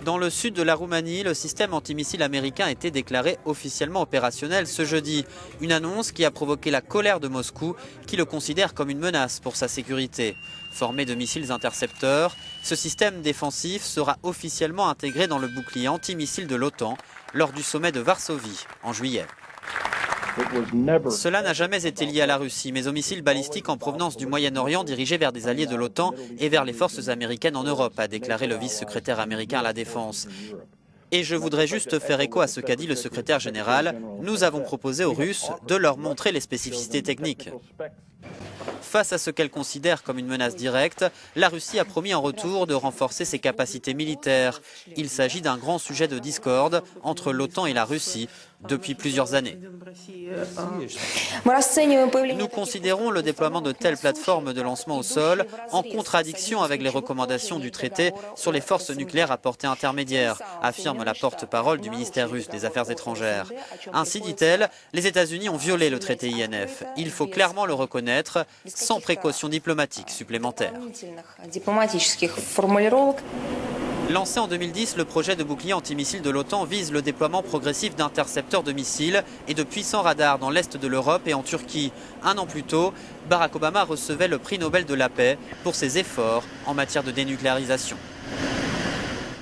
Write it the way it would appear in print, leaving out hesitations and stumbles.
Dans le sud de la Roumanie, le système antimissile américain a été déclaré officiellement opérationnel ce jeudi. Une annonce qui a provoqué la colère de Moscou, qui le considère comme une menace pour sa sécurité. Formé de missiles intercepteurs, ce système défensif sera officiellement intégré dans le bouclier antimissile de l'OTAN lors du sommet de Varsovie en juillet. Cela n'a jamais été lié à la Russie, mais aux missiles balistiques en provenance du Moyen-Orient dirigés vers des alliés de l'OTAN et vers les forces américaines en Europe, a déclaré le vice-secrétaire américain à la Défense. Et je voudrais juste faire écho à ce qu'a dit le secrétaire général. Nous avons proposé aux Russes de leur montrer les spécificités techniques. Face à ce qu'elle considère comme une menace directe, la Russie a promis en retour de renforcer ses capacités militaires. Il s'agit d'un grand sujet de discorde entre l'OTAN et la Russie depuis plusieurs années. Nous considérons le déploiement de telles plateformes de lancement au sol en contradiction avec les recommandations du traité sur les forces nucléaires à portée intermédiaire, affirme la porte-parole du ministère russe des Affaires étrangères. Ainsi, dit-elle, les États-Unis ont violé le traité INF. Il faut clairement le reconnaître, sans précautions diplomatiques supplémentaires. Lancé en 2010, le projet de bouclier antimissile de l'OTAN vise le déploiement progressif d'intercepteurs de missiles et de puissants radars dans l'est de l'Europe et en Turquie. Un an plus tôt, Barack Obama recevait le prix Nobel de la paix pour ses efforts en matière de dénucléarisation.